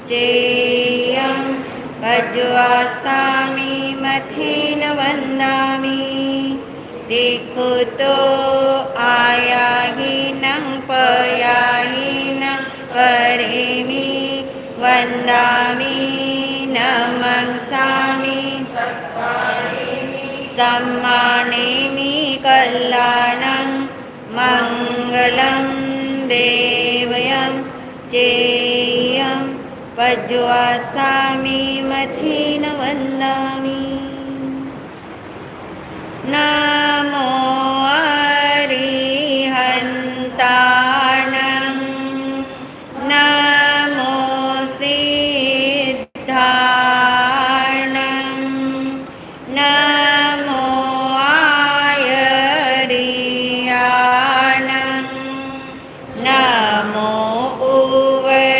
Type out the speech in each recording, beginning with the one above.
चेयं पज्वासामि मथेन वन्दामि देखो तो आयाहीनं पयाहीनं करेमि वन्दामि नमंसामि सम्मानेमि कल्याणं मङ्गलं देवयं चेयं पज्वासामि मथेन वन्दामि नमो अरिहन्ताणं नमो सिद्धाणं नमो आयर्याणं नमो उवचायाणं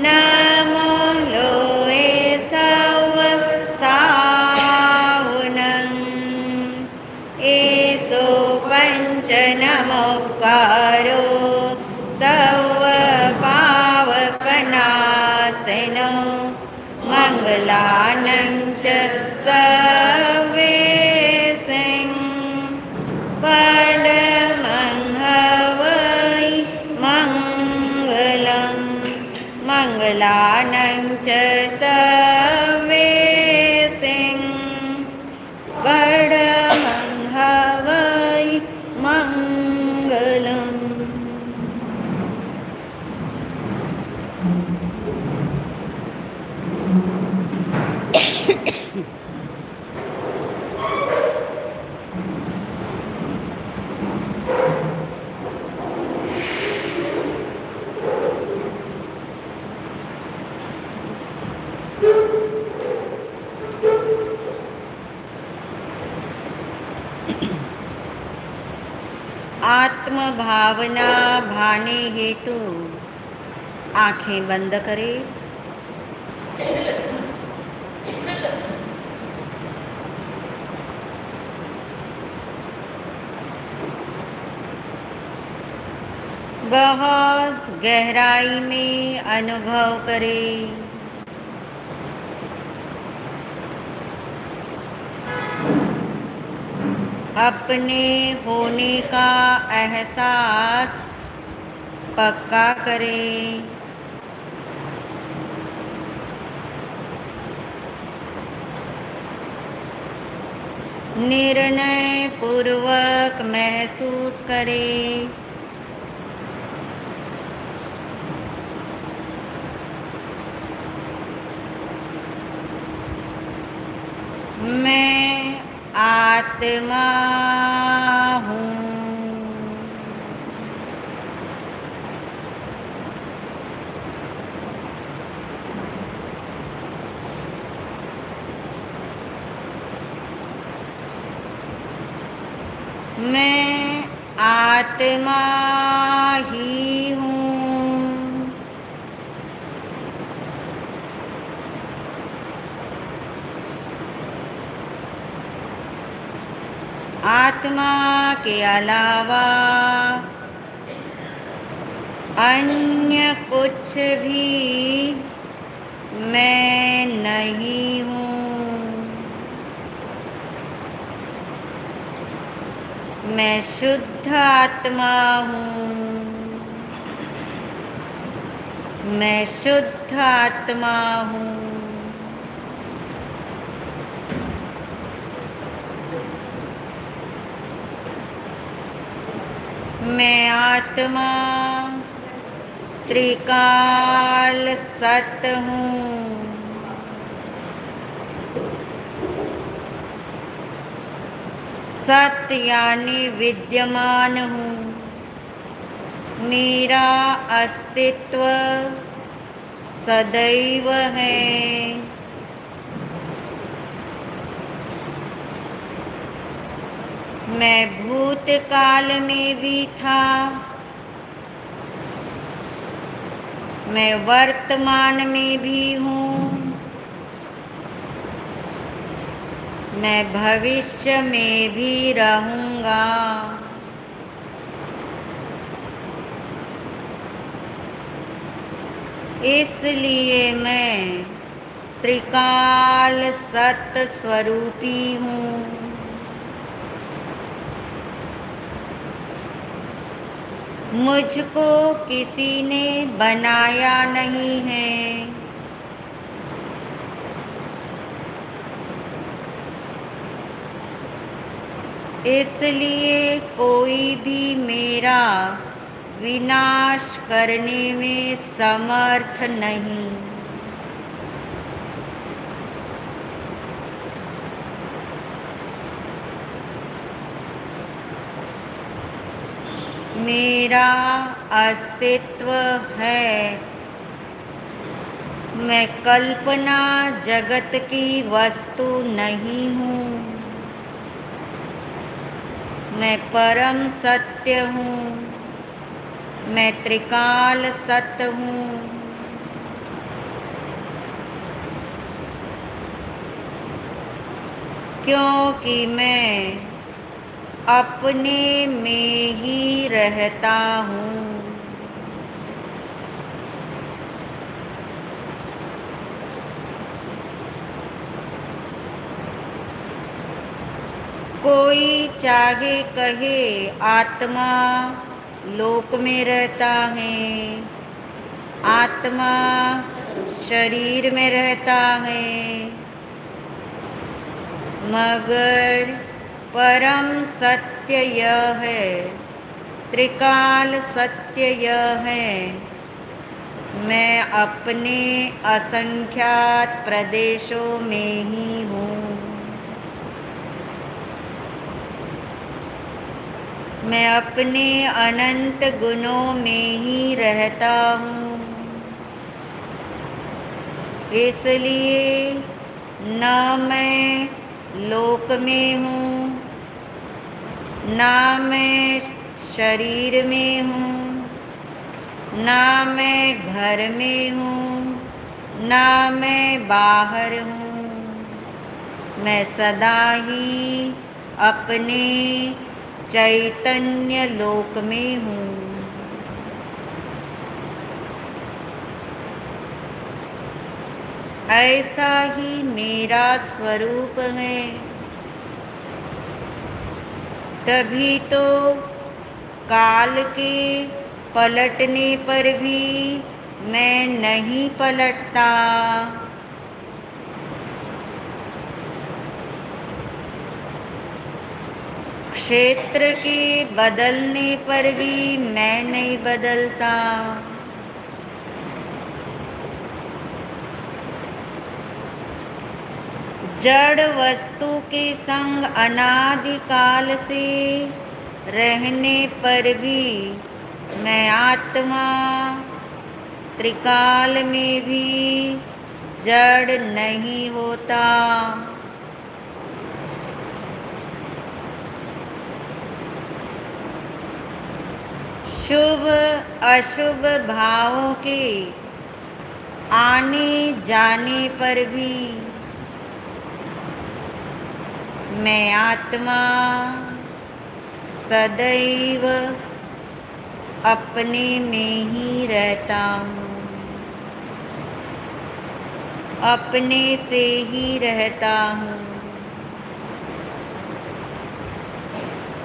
नमो लोये सवसावनं एसो पञ्चनमोक्कारो सर्वपावपनाशनो मङ्गलानं च सर्वेशं परमं हवै मङ्गलं मङ्गलानं च सर्वेशं परमं हवै मङ्गलम्। आत्म भावना भाने हेतु आंखें बंद करें। बहुत गहराई में अनुभव करें। अपने होने का एहसास पक्का करें। निर्णय पूर्वक महसूस करें। मैं आत्मा हूँ। मैं आत्मा ही हूँ। आत्मा के अलावा अन्य कुछ भी मैं नहीं हूँ। मैं शुद्ध आत्मा हूँ। मैं शुद्ध आत्मा हूँ। मैं आत्मा त्रिकाल सत्य हूँ। सत्य यानी विद्यमान हूँ। मेरा अस्तित्व सदैव है। मैं भूतकाल में भी था। मैं वर्तमान में भी हूँ। मैं भविष्य में भी रहूँगा। इसलिए मैं त्रिकाल सत स्वरूपी हूँ। मुझको किसी ने बनाया नहीं है। इसलिए कोई भी मेरा विनाश करने में समर्थ नहीं। मेरा अस्तित्व है। मैं कल्पना जगत की वस्तु नहीं हूँ। मैं परम सत्य हूँ। मैं त्रिकाल सत्य हूँ। क्योंकि मैं अपने में ही रहता हूँ। कोई चाहे कहे आत्मा लोक में रहता है, आत्मा शरीर में रहता है, मगर परम सत्य यह है, त्रिकाल सत्य यह है, मैं अपने असंख्यात प्रदेशों में ही हूँ। मैं अपने अनंत गुणों में ही रहता हूँ। इसलिए न मैं लोक में हूँ, ना मैं शरीर में हूँ, ना मैं घर में हूँ, ना मैं बाहर हूँ। मैं सदा ही अपने चैतन्य लोक में हूँ। ऐसा ही मेरा स्वरूप है। तभी तो काल के पलटने पर भी मैं नहीं पलटता। क्षेत्र के बदलने पर भी मैं नहीं बदलता। जड़ वस्तु के संग अनादिकाल से रहने पर भी मैं आत्मा त्रिकाल में भी जड़ नहीं होता। शुभ अशुभ भावों के आने जाने पर भी मैं आत्मा सदैव अपने में ही रहता हूँ, अपने से ही रहता हूँ।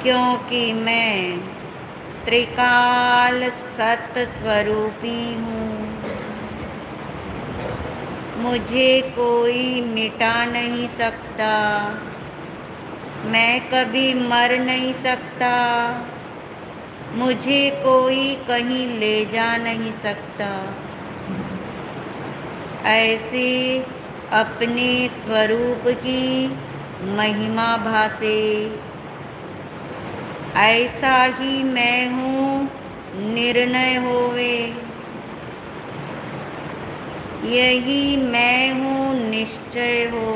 क्योंकि मैं त्रिकाल सत स्वरूपी हूँ। मुझे कोई मिटा नहीं सकता। मैं कभी मर नहीं सकता। मुझे कोई कहीं ले जा नहीं सकता। ऐसे अपने स्वरूप की महिमा भासे। ऐसा ही मैं हूँ निर्णय होवे। यही मैं हूँ निश्चय हो।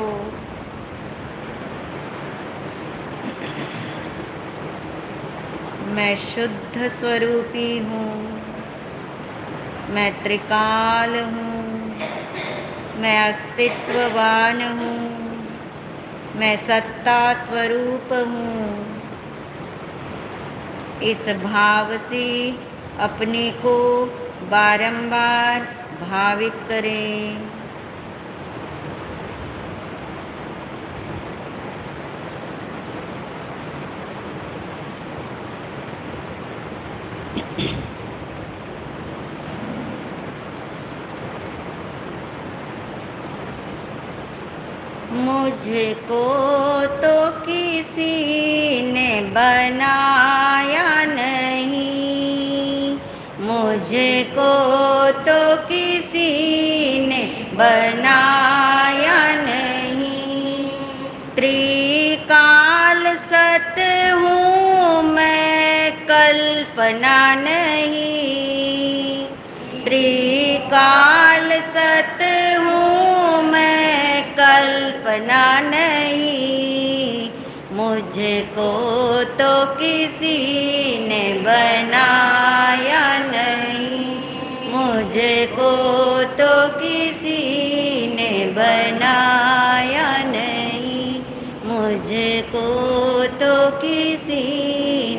मैं शुद्ध स्वरूपी हूँ। मैं त्रिकाल हूँ। मैं अस्तित्ववान हूँ। मैं सत्ता स्वरूप हूँ। इस भाव से अपने को बारंबार भावित करें। मुझको तो किसी ने बनाया नहीं, मुझको तो किसी ने बनाया नहीं। त्रिकाल सत हूँ मैं कल्पना नहीं, त्रिकाल सत हूँ मैं कल्पना नहीं। मुझको तो किसी ने बनाया नहीं, मुझको तो किसी ने बनाया नहीं, मुझको तो किसी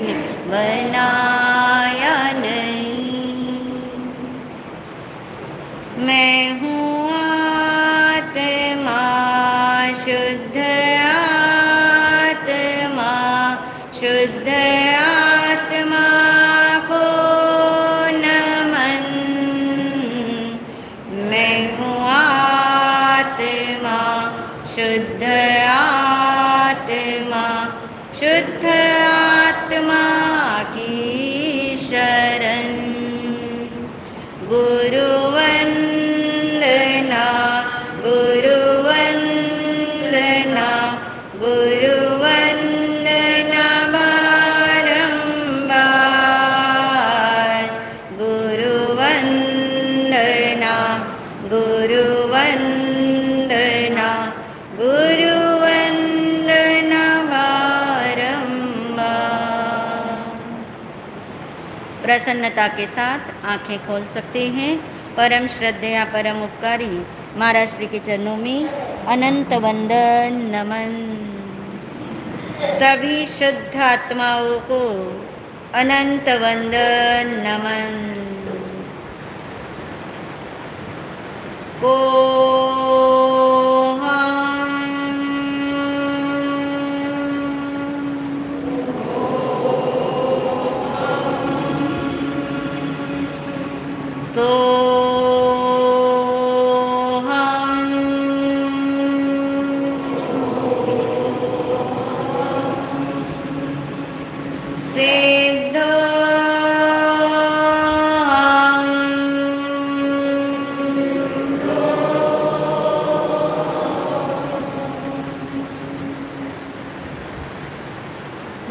ने बनाया नहीं। मैं हूँ आत्मा शुद्ध आत्मा, शुद्ध आत्मा को नमन। मैं हूँ आत्मा शुद्ध आत्मा, शुद्ध आत्मा की शरण। गुरुवंदना गुरुवंदना गुरुवंदना बारंबार। गुरुवंदना गुरुवंदना गुरुवंदना बारंबार। प्रसन्नता के साथ आंखें खोल सकते हैं। परम श्रद्धेय परम उपकारी महाराज श्री के चरणों में अनंत वंदन नमन। सभी शुद्ध आत्माओं को अनंत वंदन नमन।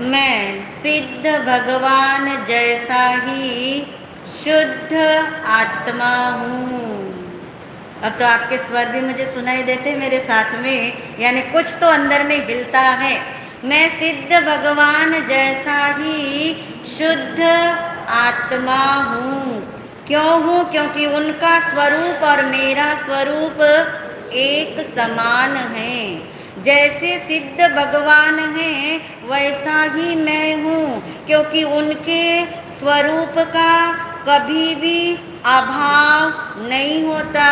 मैं सिद्ध भगवान जैसा ही शुद्ध आत्मा हूँ। अब तो आपके स्वर भी मुझे सुनाई देते मेरे साथ में, यानी कुछ तो अंदर में हिलता है। मैं सिद्ध भगवान जैसा ही शुद्ध आत्मा हूँ। क्यों हूँ? क्योंकि उनका स्वरूप और मेरा स्वरूप एक समान है। जैसे सिद्ध भगवान हैं वैसा ही मैं हूँ, क्योंकि उनके स्वरूप का कभी भी अभाव नहीं होता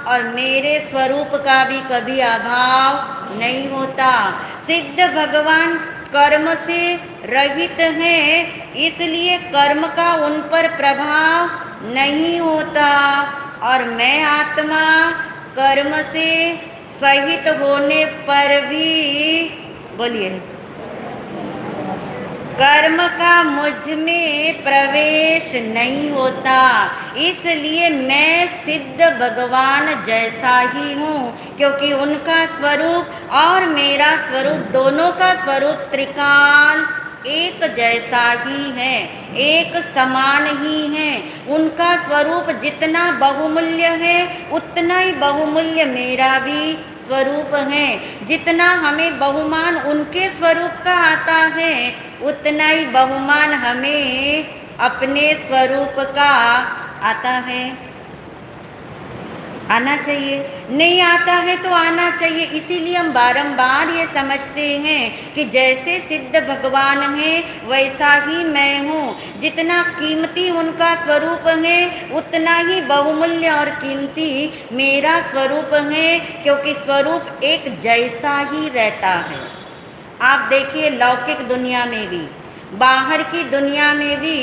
और मेरे स्वरूप का भी कभी अभाव नहीं होता। सिद्ध भगवान कर्म से रहित हैं, इसलिए कर्म का उन पर प्रभाव नहीं होता। और मैं आत्मा कर्म से सहित होने पर भी, बोलिए, कर्म का मुझ में प्रवेश नहीं होता। इसलिए मैं सिद्ध भगवान जैसा ही हूँ, क्योंकि उनका स्वरूप और मेरा स्वरूप, दोनों का स्वरूप त्रिकाल एक जैसा ही है, एक समान ही है। उनका स्वरूप जितना बहुमूल्य है उतना ही बहुमूल्य मेरा भी स्वरूप है। जितना हमें बहुमान उनके स्वरूप का आता है उतना ही बहुमान हमें अपने स्वरूप का आता है। आना चाहिए, नहीं आता है तो आना चाहिए। इसीलिए हम बारंबार ये समझते हैं कि जैसे सिद्ध भगवान हैं वैसा ही मैं हूँ। जितना कीमती उनका स्वरूप है उतना ही बहुमूल्य और कीमती मेरा स्वरूप है, क्योंकि स्वरूप एक जैसा ही रहता है। आप देखिए लौकिक दुनिया में भी, बाहर की दुनिया में भी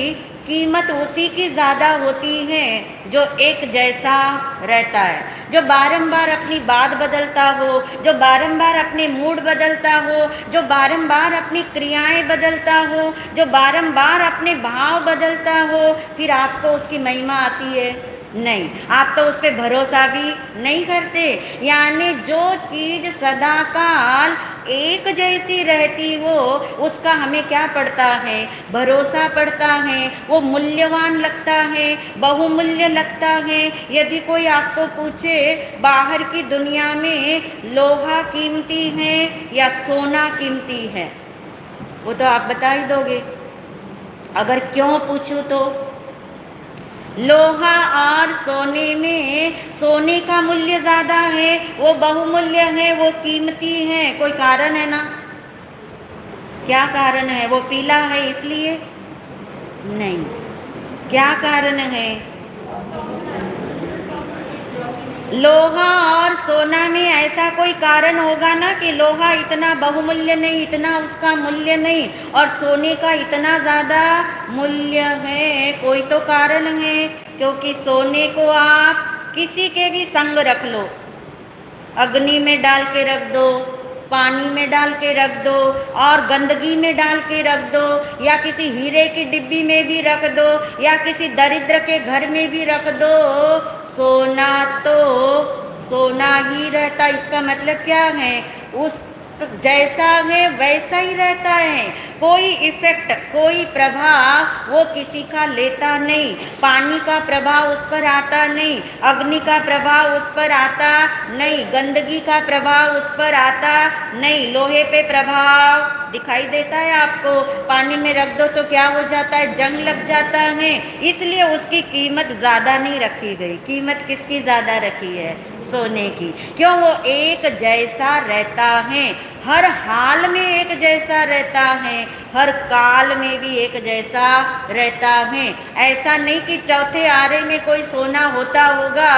कीमत उसी की ज़्यादा होती है जो एक जैसा रहता है, जो बारंबार अपनी बात बदलता हो, जो बारंबार अपने मूड बदलता हो, जो बारंबार अपनी क्रियाएं बदलता हो, जो बारंबार अपने भाव बदलता हो। फिर आपको उसकी महिमा आती है? नहीं, आप तो उस पर भरोसा भी नहीं करते। यानी जो चीज़ सदा काल एक जैसी रहती हो उसका हमें क्या पड़ता है? भरोसा पड़ता है। वो मूल्यवान लगता है, बहुमूल्य लगता है। यदि कोई आपको पूछे बाहर की दुनिया में लोहा कीमती है या सोना कीमती है, वो तो आप बता ही दोगे। अगर क्यों पूछूं तो लोहा और सोने में सोने का मूल्य ज़्यादा है, वो बहुमूल्य है, वो कीमती है। कोई कारण है ना? क्या कारण है? वो पीला है इसलिए? नहीं। क्या कारण है? लोहा और सोना में ऐसा कोई कारण होगा ना कि लोहा इतना बहुमूल्य नहीं, इतना उसका मूल्य नहीं, और सोने का इतना ज़्यादा मूल्य है। कोई तो कारण है। क्योंकि सोने को आप किसी के भी संग रख लो, अग्नि में डाल के रख दो, पानी में डाल के रख दो, और गंदगी में डाल के रख दो, या किसी हीरे की डिब्बी में भी रख दो, या किसी दरिद्र के घर में भी रख दो, सोना तो सोना ही रहता। इसका मतलब क्या है? उस जैसा है वैसा ही रहता है। कोई इफेक्ट, कोई प्रभाव वो किसी का लेता नहीं। पानी का प्रभाव उस पर आता नहीं, अग्नि का प्रभाव उस पर आता नहीं, गंदगी का प्रभाव उस पर आता नहीं। लोहे पे प्रभाव दिखाई देता है आपको? पानी में रख दो तो क्या हो जाता है? जंग लग जाता है। इसलिए उसकी कीमत ज़्यादा नहीं रखी गई। कीमत किसकी ज़्यादा रखी है? सोने की। क्यों? वो एक जैसा रहता है, हर हाल में एक जैसा रहता है, हर काल में भी एक जैसा रहता है। ऐसा नहीं कि चौथे आरे में कोई सोना होता होगा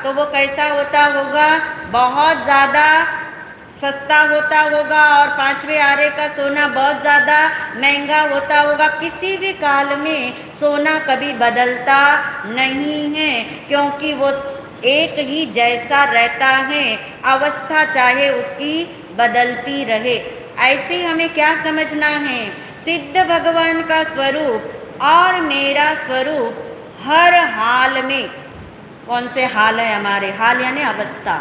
तो वो कैसा होता होगा? बहुत ज़्यादा सस्ता होता होगा, और पांचवें आरे का सोना बहुत ज़्यादा महंगा होता होगा। किसी भी काल में सोना कभी बदलता नहीं है, क्योंकि वो एक ही जैसा रहता है, अवस्था चाहे उसकी बदलती रहे। ऐसे हमें क्या समझना है? सिद्ध भगवान का स्वरूप और मेरा स्वरूप हर हाल में, कौन से हाल है हमारे? हाल यानी अवस्था।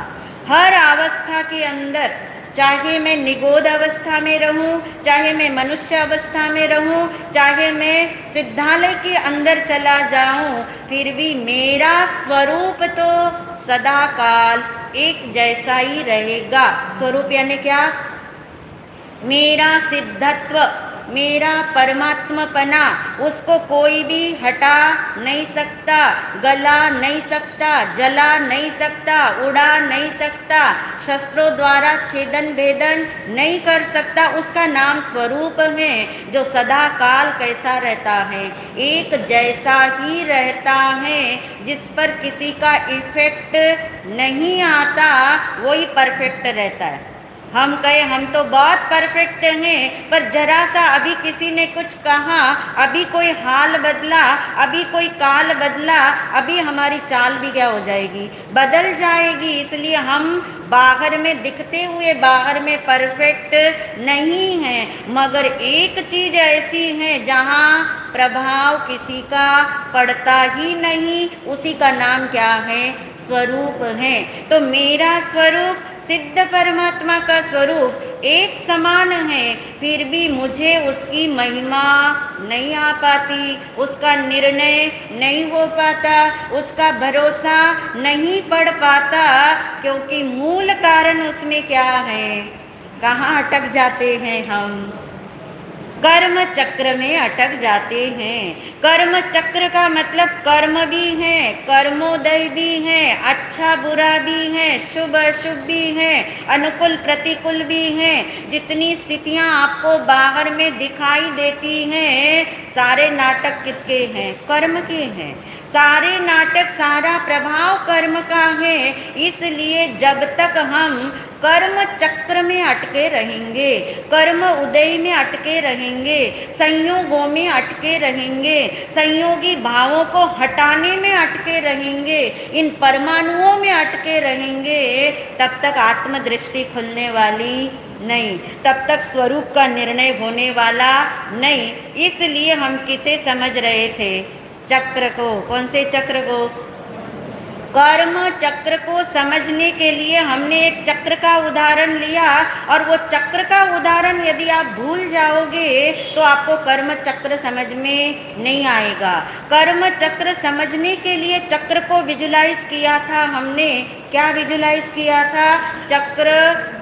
हर अवस्था के अंदर, चाहे मैं निगोद अवस्था में रहूं, चाहे मैं मनुष्य अवस्था में रहूं, चाहे मैं सिद्धालय के अंदर चला जाऊं, फिर भी मेरा स्वरूप तो सदा काल एक जैसा ही रहेगा। स्वरूप यानी क्या? मेरा सिद्धत्व, मेरा परमात्मपना, उसको कोई भी हटा नहीं सकता, गला नहीं सकता, जला नहीं सकता, उड़ा नहीं सकता, शस्त्रों द्वारा छेदन भेदन नहीं कर सकता। उसका नाम स्वरूप है, जो सदा काल कैसा रहता है? एक जैसा ही रहता है, जिस पर किसी का इफेक्ट नहीं आता, वही परफेक्ट रहता है। हम कहे हम तो बहुत परफेक्ट हैं, पर जरा सा अभी किसी ने कुछ कहा, अभी कोई हाल बदला, अभी कोई काल बदला, अभी हमारी चाल भी क्या हो जाएगी? बदल जाएगी। इसलिए हम बाहर में दिखते हुए बाहर में परफेक्ट नहीं हैं, मगर एक चीज़ ऐसी है जहाँ प्रभाव किसी का पड़ता ही नहीं, उसी का नाम क्या है? स्वरूप है। तो मेरा स्वरूप, सिद्ध परमात्मा का स्वरूप एक समान है, फिर भी मुझे उसकी महिमा नहीं आ पाती, उसका निर्णय नहीं हो पाता, उसका भरोसा नहीं पड़ पाता, क्योंकि मूल कारण उसमें क्या है? कहाँ अटक जाते हैं हम? कर्म चक्र में अटक जाते हैं। कर्म चक्र का मतलब कर्म भी है, कर्मोदय भी है, अच्छा बुरा भी है, शुभ अशुभ भी है, अनुकूल प्रतिकूल भी है। जितनी स्थितियां आपको बाहर में दिखाई देती हैं, सारे नाटक किसके हैं? कर्म के हैं। सारे नाटक, सारा प्रभाव कर्म का है। इसलिए जब तक हम कर्म चक्र में अटके रहेंगे, कर्म उदय में अटके रहेंगे, संयोगों में अटके रहेंगे, संयोगी भावों को हटाने में अटके रहेंगे, इन परमाणुओं में अटके रहेंगे, तब तक आत्मदृष्टि खुलने वाली नहीं, तब तक स्वरूप का निर्णय होने वाला नहीं। इसलिए हम किसे समझ रहे थे? चक्र को। कौन से चक्र को? कर्म चक्र को समझने के लिए हमने एक चक्र का उदाहरण लिया, और वो चक्र का उदाहरण यदि आप भूल जाओगे तो आपको कर्म चक्र समझ में नहीं आएगा। कर्म चक्र समझने के लिए चक्र को विजुलाइज किया था हमने। क्या विजुलाइज किया था? चक्र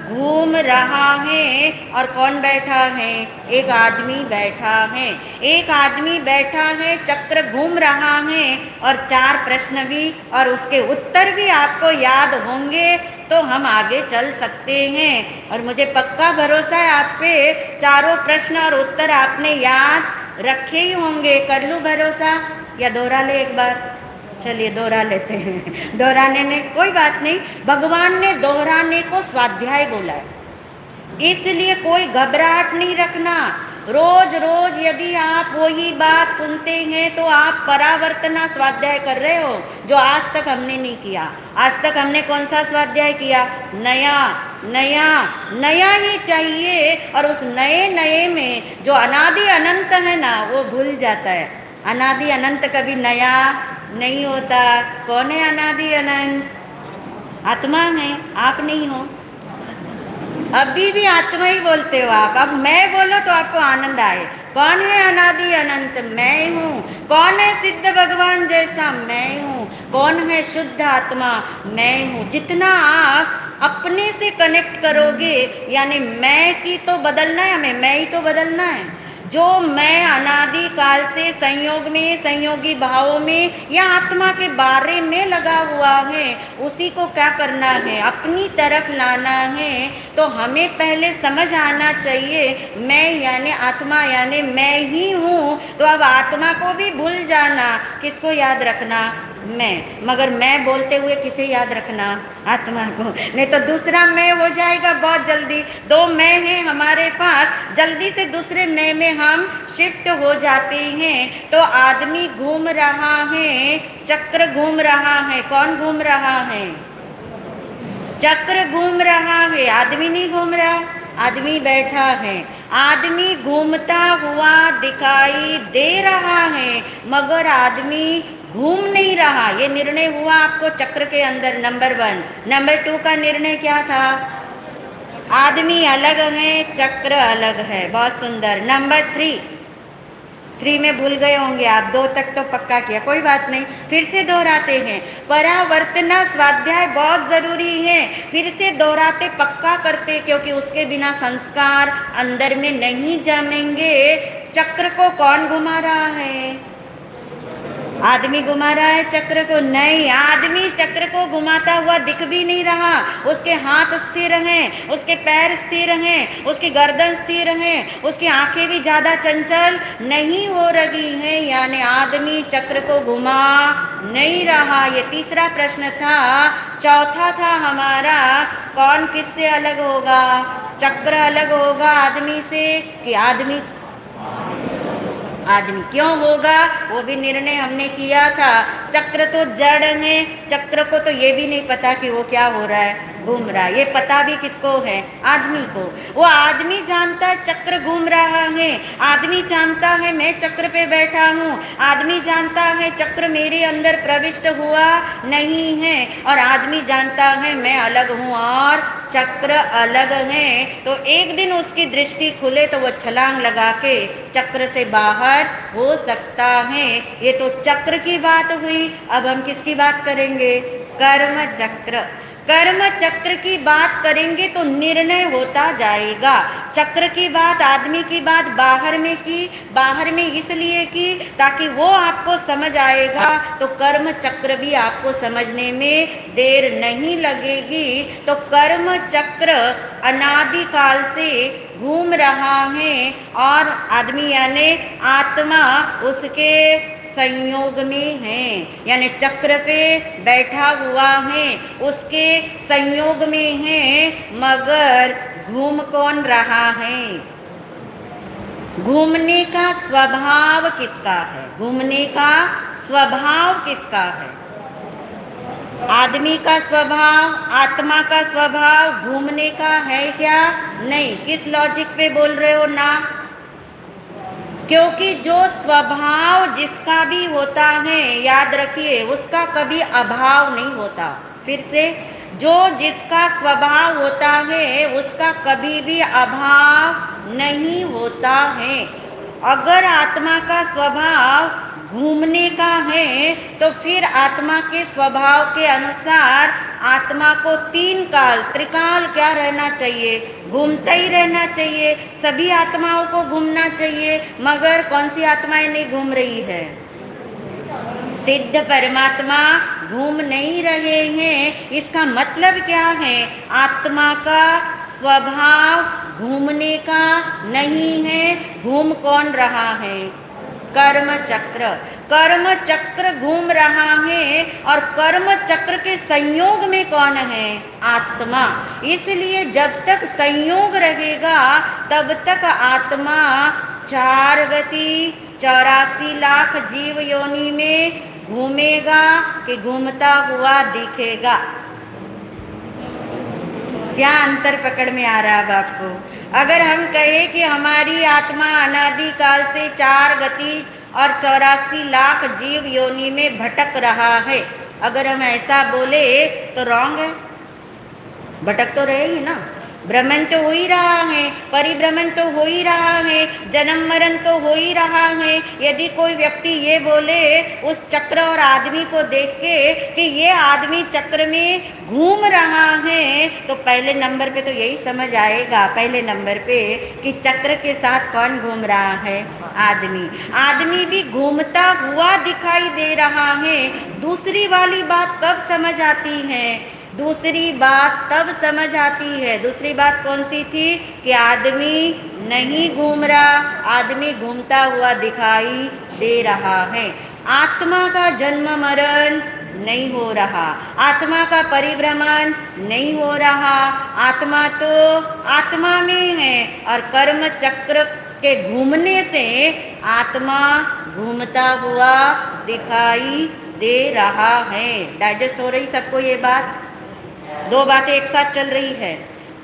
घूम रहा है और कौन बैठा है? एक आदमी बैठा है। एक आदमी बैठा है, चक्र घूम रहा है, और 4 प्रश्न भी और उसके उत्तर भी आपको याद होंगे तो हम आगे चल सकते हैं। और मुझे पक्का भरोसा है आप पे, चारों प्रश्न और उत्तर आपने याद रखे ही होंगे। कर लूँ भरोसा या दोहरा ले एक बार? चलिए दोहरा लेते हैं। दोहराने में कोई बात नहीं, भगवान ने दोहराने को स्वाध्याय बोला है, इसलिए कोई घबराहट नहीं रखना। रोज रोज यदि आप वही बात सुनते हैं तो आप परावर्तना स्वाध्याय कर रहे हो, जो आज तक हमने नहीं किया। आज तक हमने कौन सा स्वाध्याय किया? नया नया नया ही चाहिए, और उस नए नए में जो अनादि अनंत है ना, वो भूल जाता है। अनादि अनंत कभी नया नहीं होता। कौन है अनादि अनंत? आत्मा है, आप नहीं हो। अभी भी आत्मा ही बोलते हो आप। अब मैं बोलो तो आपको आनंद आए। कौन है अनादि अनंत? मैं हूँ। कौन है सिद्ध भगवान जैसा? मैं हूँ। कौन है शुद्ध आत्मा? मैं हूँ। जितना आप अपने से कनेक्ट करोगे, यानी मैं की तो बदलना है हमें, मैं ही तो बदलना है। जो मैं अनादि काल से संयोग में, संयोगी भावों में या आत्मा के बारे में लगा हुआ है, उसी को क्या करना है? अपनी तरफ लाना है। तो हमें पहले समझ आना चाहिए, मैं यानी आत्मा यानी मैं ही हूँ। तो अब आत्मा को भी भूल जाना, किसको याद रखना? मैं। मगर मैं बोलते हुए किसे याद रखना? आत्मा को। नहीं तो दूसरा मैं हो जाएगा बहुत जल्दी। 2 मैं हैं हमारे पास, जल्दी से दूसरे मैं में हम शिफ्ट हो जाते हैं। तो आदमी घूम रहा है, चक्र घूम रहा है। कौन घूम रहा है? चक्र घूम रहा है, आदमी नहीं घूम रहा। आदमी बैठा है। आदमी घूमता हुआ दिखाई दे रहा है, मगर आदमी घूम नहीं रहा। ये निर्णय हुआ आपको चक्र के अंदर, नंबर 1। नंबर 2 का निर्णय क्या था? आदमी अलग है, चक्र अलग है। बहुत सुंदर। नंबर 3 में भूल गए होंगे आप। 2 तक तो पक्का किया, कोई बात नहीं, फिर से दोहराते हैं। परावर्तना स्वाध्याय बहुत जरूरी है। फिर से दोहराते, पक्का करते, क्योंकि उसके बिना संस्कार अंदर में नहीं जमेंगे। चक्र को कौन घुमा रहा है? आदमी घुमा रहा है चक्र को? नहीं, आदमी चक्र को घुमाता हुआ दिख भी नहीं रहा। उसके हाथ स्थिर हैं, उसके पैर स्थिर हैं, उसकी गर्दन स्थिर हैं, उसकी आंखें भी ज्यादा चंचल नहीं हो रही हैं, यानी आदमी चक्र को घुमा नहीं रहा। ये तीसरा प्रश्न था। चौथा था हमारा, कौन किससे अलग होगा? चक्र अलग होगा आदमी से कि आदमी क्यों होगा? वो भी निर्णय हमने किया था। चक्र तो जड़ है, चक्र को तो ये भी नहीं पता कि वो क्या हो रहा है, घूम रहा है। ये पता भी किसको है? आदमी को। वो आदमी जानता है चक्र घूम रहा है, आदमी जानता है मैं चक्र पे बैठा हूँ, आदमी जानता है चक्र मेरे अंदर प्रविष्ट हुआ नहीं है, और आदमी जानता है मैं अलग हूँ और चक्र अलग है। तो एक दिन उसकी दृष्टि खुले तो वो छलांग लगा के चक्र से बाहर हो सकता है। ये तो चक्र की बात हुई। अब हम किसकी बात करेंगे? कर्म चक्र। कर्म चक्र की बात करेंगे तो निर्णय होता जाएगा। चक्र की बात, आदमी की बात बाहर में की, बाहर में इसलिए की ताकि वो आपको समझ आएगा, तो कर्म चक्र भी आपको समझने में देर नहीं लगेगी। तो कर्म चक्र अनादिकाल से घूम रहा है और आदमी यानी आत्मा उसके संयोग में है, यानी चक्र पे बैठा हुआ है, उसके संयोग में है, मगर घूम कौन रहा है? घूमने का स्वभाव किसका है? घूमने का स्वभाव किसका है? आदमी का स्वभाव, आत्मा का स्वभाव घूमने का है क्या? नहीं। किस लॉजिक पे बोल रहे हो ना? क्योंकि जो स्वभाव जिसका भी होता है, याद रखिए, उसका कभी अभाव नहीं होता। फिर से, जो जिसका स्वभाव होता है उसका कभी भी अभाव नहीं होता है। अगर आत्मा का स्वभाव घूमने का है तो फिर आत्मा के स्वभाव के अनुसार आत्मा को तीन काल, त्रिकाल क्या रहना चाहिए? घूमता ही रहना चाहिए। सभी आत्माओं को घूमना चाहिए, मगर कौन सी आत्माएं नहीं घूम रही है? सिद्ध परमात्मा घूम नहीं रहे हैं। इसका मतलब क्या है? आत्मा का स्वभाव घूमने का नहीं है। घूम कौन रहा है? कर्म चक्र। कर्म चक्र घूम रहा है और कर्म चक्र के संयोग में कौन है? आत्मा। इसलिए जब तक संयोग रहेगा तब तक आत्मा 4 गति 84 लाख जीव योनि में घूमेगा कि घूमता हुआ दिखेगा। क्या अंतर पकड़ में आ रहा है अब आपको? अगर हम कहें कि हमारी आत्मा अनादिकाल से 4 गति और 84 लाख जीव योनि में भटक रहा है, अगर हम ऐसा बोले तो रॉन्ग है। भटक तो रहेगी ना, भ्रमण तो हो ही रहा है, परिभ्रमण तो हो ही रहा है, जन्म मरण तो हो ही रहा है। यदि कोई व्यक्ति ये बोले उस चक्र और आदमी को देख के कि ये आदमी चक्र में घूम रहा है, तो पहले नंबर पे तो यही समझ आएगा, पहले नंबर पे, कि चक्र के साथ कौन घूम रहा है? आदमी। आदमी भी घूमता हुआ दिखाई दे रहा है। दूसरी वाली बात कब समझ आती है? दूसरी बात तब समझ आती है। दूसरी बात कौन सी थी? कि आदमी नहीं घूम रहा, आदमी घूमता हुआ दिखाई दे रहा है। आत्मा का जन्म मरण नहीं हो रहा, आत्मा का परिभ्रमण नहीं हो रहा। आत्मा तो आत्मा में है और कर्म चक्र के घूमने से आत्मा घूमता हुआ दिखाई दे रहा है। डाइजेस्ट हो रही सबको ये बात? दो बातें एक साथ चल रही है।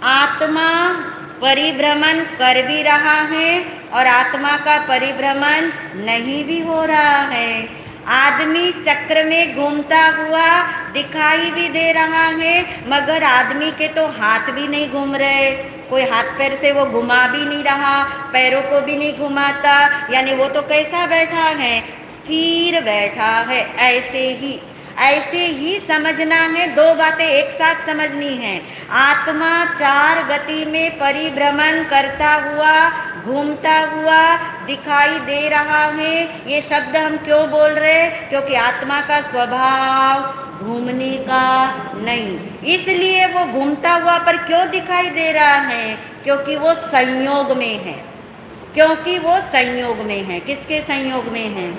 आत्मा परिभ्रमण कर भी रहा है और आत्मा का परिभ्रमण नहीं भी हो रहा है। आदमी चक्र में घूमता हुआ दिखाई भी दे रहा है, मगर आदमी के तो हाथ भी नहीं घूम रहे, कोई हाथ पैर से वो घुमा भी नहीं रहा, पैरों को भी नहीं घुमाता, यानी वो तो कैसा बैठा है? स्थिर बैठा है। ऐसे ही समझना है। दो बातें एक साथ समझनी है। आत्मा 4 गति में परिभ्रमण करता हुआ, घूमता हुआ दिखाई दे रहा है। ये शब्द हम क्यों बोल रहे? क्योंकि आत्मा का स्वभाव घूमने का नहीं, इसलिए वो घूमता हुआ पर क्यों दिखाई दे रहा है? क्योंकि वो संयोग में है। क्योंकि वो संयोग में है। किसके संयोग में है?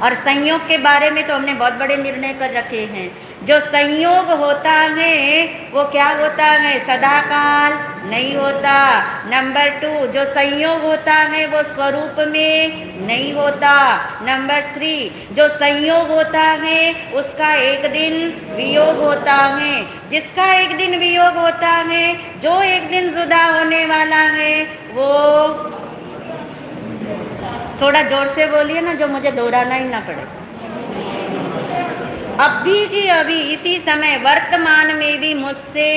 और संयोग के बारे में तो हमने बहुत बड़े निर्णय कर रखे हैं। जो संयोग होता है वो क्या होता है? सदाकाल नहीं होता। नंबर 2, जो संयोग होता है वो स्वरूप में नहीं होता। नंबर 3, जो संयोग होता है उसका एक दिन वियोग होता है। जिसका एक दिन वियोग होता है, जो एक दिन जुदा होने वाला है, वो थोड़ा जोर से बोलिए ना, जो मुझे दोहराना ही ना पड़े। अभी की अभी इसी समय वर्तमान में भी मुझसे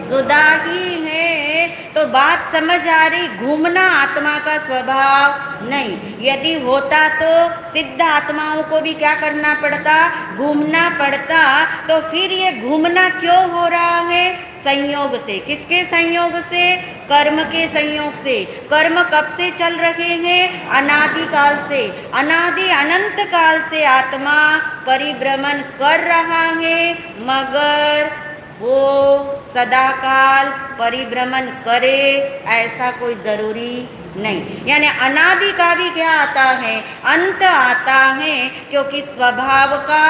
जुदा ही है। तो बात समझ आ रही, घूमना आत्मा का स्वभाव नहीं। यदि होता तो सिद्ध आत्माओं को भी क्या करना पड़ता, घूमना पड़ता। तो फिर ये घूमना क्यों हो रहा है, संयोग से। किसके संयोग से, कर्म के संयोग से। कर्म कब से चल रहे हैं, अनादि काल से। अनादि अनंत काल से आत्मा परिभ्रमण कर रहा है, मगर वो सदाकाल परिभ्रमण करे ऐसा कोई जरूरी नहीं। यानी अनादि का भी क्या आता है, अंत आता है, क्योंकि स्वभाव का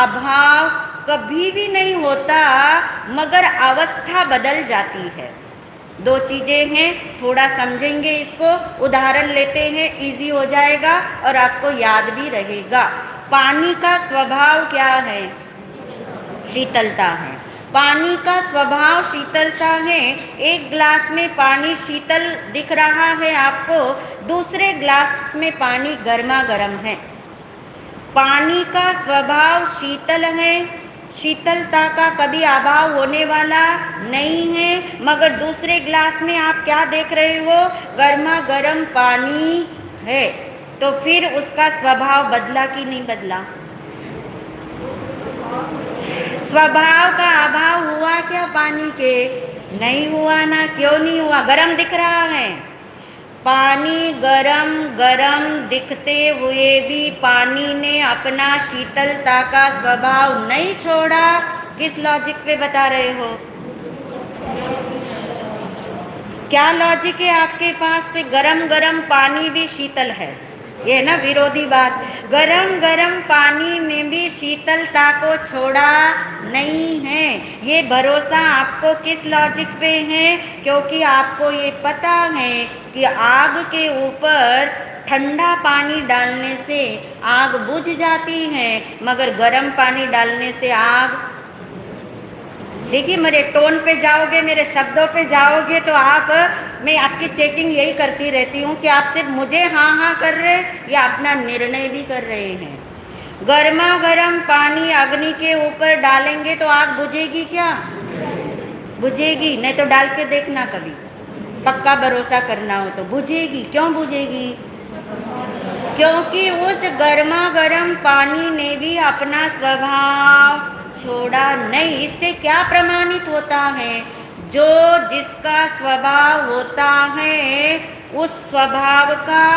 अभाव कभी भी नहीं होता, मगर अवस्था बदल जाती है। दो चीजें हैं, थोड़ा समझेंगे इसको, उदाहरण लेते हैं, इजी हो जाएगा और आपको याद भी रहेगा। पानी का स्वभाव क्या है, शीतलता है। पानी का स्वभाव शीतलता है। एक ग्लास में पानी शीतल दिख रहा है आपको, दूसरे ग्लास में पानी गर्मा गर्म है। पानी का स्वभाव शीतल है, शीतलता का कभी अभाव होने वाला नहीं है, मगर दूसरे ग्लास में आप क्या देख रहे हो, गर्मा गर्म पानी है। तो फिर उसका स्वभाव बदला कि नहीं बदला, स्वभाव का अभाव हुआ क्या पानी के, नहीं हुआ ना। क्यों नहीं हुआ, गर्म दिख रहा है। पानी गरम गरम दिखते हुए भी पानी ने अपना शीतलता का स्वभाव नहीं छोड़ा। किस लॉजिक पे बता रहे हो, क्या लॉजिक है आपके पास पे, गरम गरम पानी भी शीतल है, ये ना विरोधी बात। गरम गरम पानी ने भी शीतलता को छोड़ा नहीं है। ये भरोसा आपको किस लॉजिक पे है, क्योंकि आपको ये पता है कि आग के ऊपर ठंडा पानी डालने से आग बुझ जाती है, मगर गर्म पानी डालने से आग, देखिए मेरे टोन पे जाओगे, मेरे शब्दों पे जाओगे तो आप, मैं आपकी चेकिंग यही करती रहती हूँ कि आप सिर्फ मुझे हाँ हाँ कर रहे या अपना निर्णय भी कर रहे हैं। गर्मा गर्म पानी अग्नि के ऊपर डालेंगे तो आग बुझेगी क्या, बुझेगी। नहीं तो डाल के देखना, कभी पक्का भरोसा करना हो तो बुझेगी। क्यों बुझेगी, क्योंकि उस गर्मा गर्म पानी ने भी अपना स्वभाव छोड़ा नहीं। इससे क्या प्रमाणित होता है, जो जिसका स्वभाव होता है उस स्वभाव का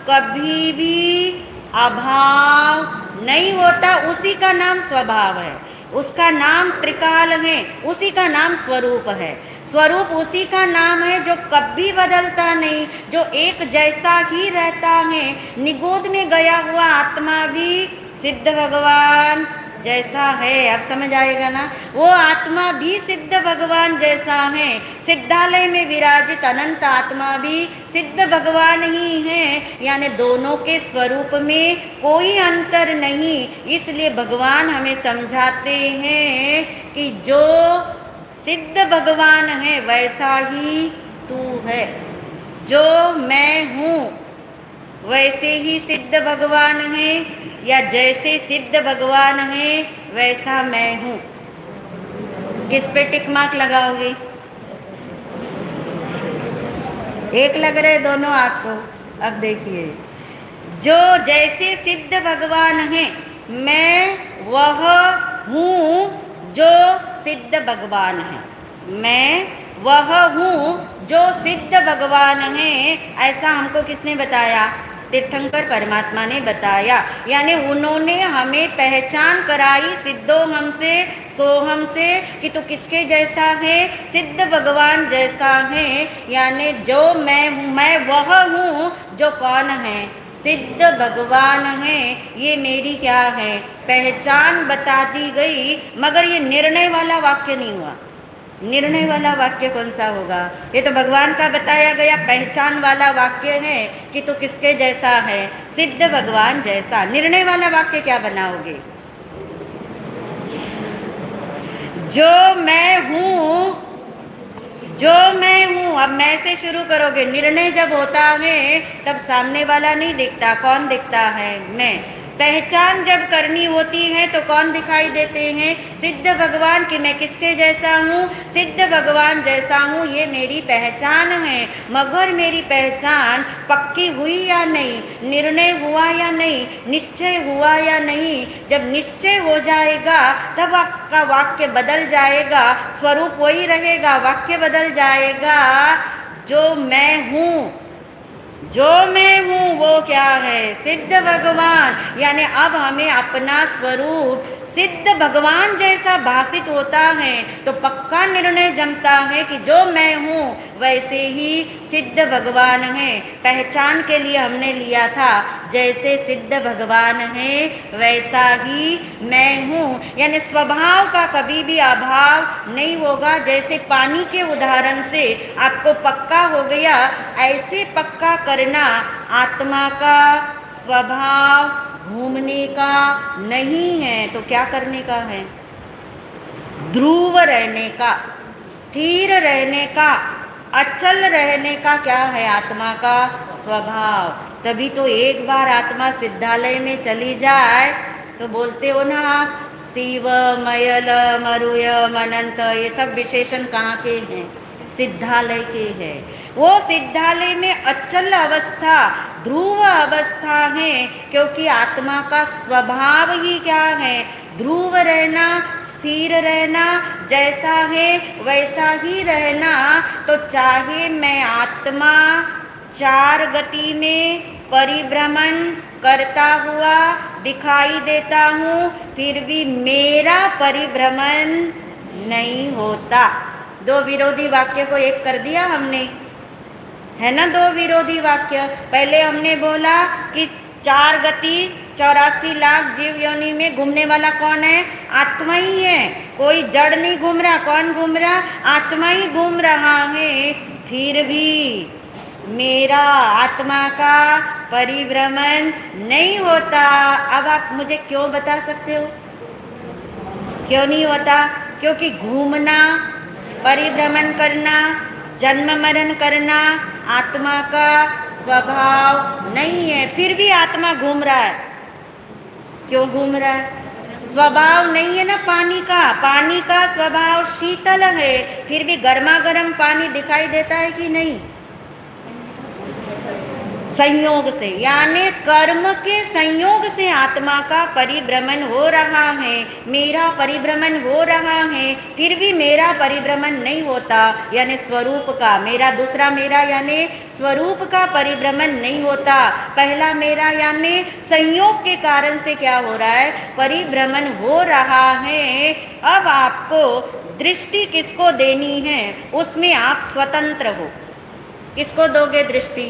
कभी भी अभाव नहीं होता, उसी का नाम स्वभाव है, उसका नाम त्रिकाल है, उसी का नाम स्वरूप है। स्वरूप उसी का नाम है जो कभी बदलता नहीं, जो एक जैसा ही रहता है। निगोद में गया हुआ आत्मा भी सिद्ध भगवान जैसा है, अब समझ आएगा ना। वो आत्मा भी सिद्ध भगवान जैसा है। सिद्धालय में विराजित अनंत आत्मा भी सिद्ध भगवान ही है, यानी दोनों के स्वरूप में कोई अंतर नहीं। इसलिए भगवान हमें समझाते हैं कि जो सिद्ध भगवान है वैसा ही तू है। जो मैं हूँ वैसे ही सिद्ध भगवान है, या जैसे सिद्ध भगवान है वैसा मैं हूँ। किस पे टिक मार्क लगाओगे, एक लग रहे दोनों आपको। अब देखिए, जो जैसे सिद्ध भगवान है, मैं वह हूँ जो सिद्ध भगवान है, मैं वह हूँ जो सिद्ध भगवान है। ऐसा हमको किसने बताया, तीर्थंकर परमात्मा ने बताया। यानी उन्होंने हमें पहचान कराई सिद्धो हमसे सोहम से, कि तू किसके जैसा है, सिद्ध भगवान जैसा है। यानी जो मैं हूँ, मैं वह हूँ जो कौन है, सिद्ध भगवान है। ये मेरी क्या है, पहचान बता दी गई। मगर ये निर्णय वाला वाक्य नहीं हुआ। निर्णय वाला वाक्य कौन सा होगा, ये तो भगवान का बताया गया पहचान वाला वाक्य है कि तू किसके जैसा है, सिद्ध भगवान जैसा। निर्णय वाला वाक्य क्या बनाओगे, जो मैं हूँ, जो मैं हूँ। अब मैं से शुरू करोगे। निर्णय जब होता है तब सामने वाला नहीं दिखता, कौन दिखता है, मैं। पहचान जब करनी होती है तो कौन दिखाई देते हैं? सिद्ध भगवान कि मैं किसके जैसा हूँ? सिद्ध भगवान जैसा हूँ, ये मेरी पहचान है। मगर मेरी पहचान पक्की हुई या नहीं, निर्णय हुआ या नहीं, निश्चय हुआ या नहीं? जब निश्चय हो जाएगा तब आपका वाक्य बदल जाएगा, स्वरूप वही रहेगा, वाक्य बदल जाएगा। जो मैं हूँ, जो मैं हूँ वो क्या है? सिद्ध भगवान। यानी अब हमें अपना स्वरूप सिद्ध भगवान जैसा भासित होता है तो पक्का निर्णय जमता है कि जो मैं हूँ वैसे ही सिद्ध भगवान है। पहचान के लिए हमने लिया था जैसे सिद्ध भगवान है वैसा ही मैं हूँ, यानी स्वभाव का कभी भी अभाव नहीं होगा। जैसे पानी के उदाहरण से आपको पक्का हो गया, ऐसे पक्का करना आत्मा का स्वभाव घूमने का नहीं है। तो क्या करने का है? ध्रुव रहने का, स्थिर रहने का, अचल रहने का क्या है? आत्मा का स्वभाव। तभी तो एक बार आत्मा सिद्धालय में चली जाए तो बोलते हो ना आप, शिव मयल मरुय अनंत, ये सब विशेषण कहाँ के हैं? सिद्धालय के है। वो सिद्धालय में अचल अवस्था, ध्रुव अवस्था है, क्योंकि आत्मा का स्वभाव ही क्या है? ध्रुव रहना, स्थिर रहना, जैसा है वैसा ही रहना। तो चाहे मैं आत्मा चार गति में परिभ्रमण करता हुआ दिखाई देता हूँ, फिर भी मेरा परिभ्रमण नहीं होता। दो विरोधी वाक्य को एक कर दिया हमने, है ना? दो विरोधी वाक्य। पहले हमने बोला कि चार गति 84 लाख जीव योनि में घूमने वाला कौन है? आत्मा ही है, कोई जड़ नहीं घूम रहा। कौन घूम रहा? आत्मा ही घूम रहा है। फिर भी मेरा आत्मा का परिभ्रमण नहीं होता। अब आप मुझे क्यों बता सकते हो क्यों नहीं होता? क्योंकि घूमना, परिभ्रमण करना, जन्म मरण करना आत्मा का स्वभाव नहीं है। फिर भी आत्मा घूम रहा है। क्यों घूम रहा है? स्वभाव नहीं है ना पानी का। पानी का स्वभाव शीतल है, फिर भी गर्मा गर्म पानी दिखाई देता है कि नहीं? संयोग से, यानी कर्म के संयोग से आत्मा का परिभ्रमण हो रहा है, मेरा परिभ्रमण हो रहा है। फिर भी मेरा परिभ्रमण नहीं होता, यानी स्वरूप का मेरा, दूसरा मेरा यानी स्वरूप का परिभ्रमण नहीं होता। पहला मेरा यानी संयोग के कारण से क्या हो रहा है? परिभ्रमण हो रहा है। अब आपको दृष्टि किसको देनी है? उसमें आप स्वतंत्र हो। किसको दोगे दृष्टि?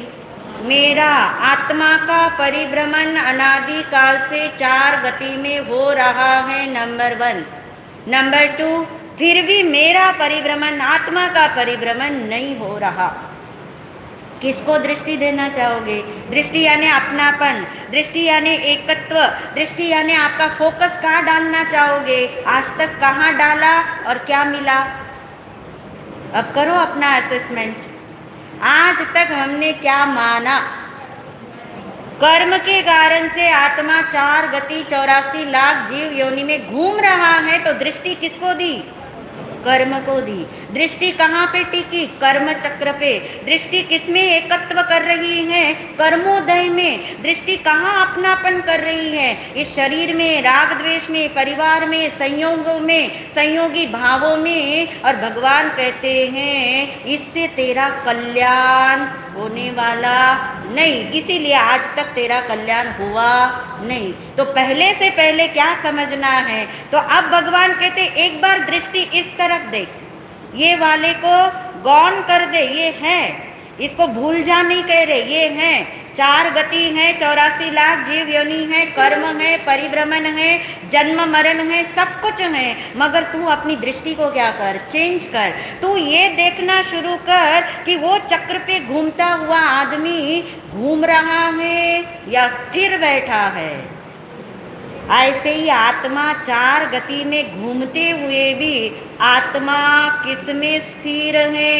मेरा आत्मा का परिभ्रमण अनादि काल से चार गति में हो रहा है, नंबर 1। नंबर 2, फिर भी मेरा परिभ्रमण, आत्मा का परिभ्रमण नहीं हो रहा। किसको दृष्टि देना चाहोगे? दृष्टि यानी अपनापन, दृष्टि यानी एकत्व, दृष्टि यानी आपका फोकस कहाँ डालना चाहोगे? आज तक कहाँ डाला और क्या मिला? अब करो अपना असेसमेंट। आज तक हमने क्या माना? कर्म के कारण से आत्मा चार गति 84 लाख जीव योनि में घूम रहा है, तो दृष्टि किसको दी? कर्म को दी। दृष्टि कहाँ पे टिकी? कर्म चक्र पे। दृष्टि किसमें एकत्व कर रही है? कर्मोदय में। दृष्टि कहाँ अपनापन कर रही है? इस शरीर में, राग द्वेष में, परिवार में, संयोगों में, संयोगी भावों में। और भगवान कहते हैं इससे तेरा कल्याण होने वाला नहीं, इसीलिए आज तक तेरा कल्याण हुआ नहीं। तो पहले से पहले क्या समझना है? तो अब भगवान कहते एक बार दृष्टि इस तरफ देख, ये वाले को गौण कर दे, ये है, इसको भूल जा नहीं कह रहे, ये है। चार गति है, 84 लाख जीव योनि है, कर्म है, परिभ्रमण है, जन्म मरण है, सब कुछ है। मगर तू अपनी दृष्टि को क्या कर? चेंज कर। तू ये देखना शुरू कर कि वो चक्र पे घूमता हुआ आदमी घूम रहा है या स्थिर बैठा है। ऐसे ही आत्मा चार गति में घूमते हुए भी आत्मा किस में स्थिर है?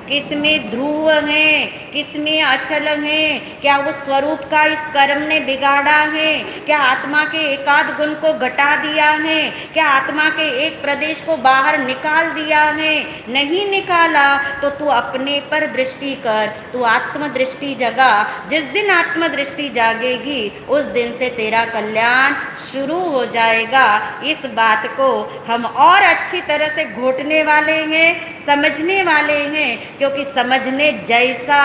किसमें ध्रुव हैं, किसमें अचल हैं। क्या उस स्वरूप का इस कर्म ने बिगाड़ा है? क्या आत्मा के एकाध गुण को घटा दिया है? क्या आत्मा के एक प्रदेश को बाहर निकाल दिया है? नहीं निकाला। तो तू अपने पर दृष्टि कर, तू आत्मदृष्टि जगा। जिस दिन आत्मदृष्टि जागेगी उस दिन से तेरा कल्याण शुरू हो जाएगा। इस बात को हम और अच्छी तरह से घोटने वाले हैं, समझने वाले हैं, क्योंकि समझने जैसा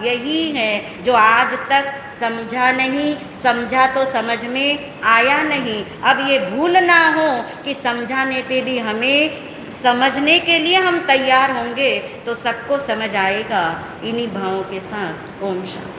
यही है जो आज तक समझा नहीं, समझा तो समझ में आया नहीं। अब ये भूल ना हो कि समझाने पे भी हमें समझने के लिए हम तैयार होंगे तो सबको समझ आएगा। इन्हीं भावों के साथ ओम शांति।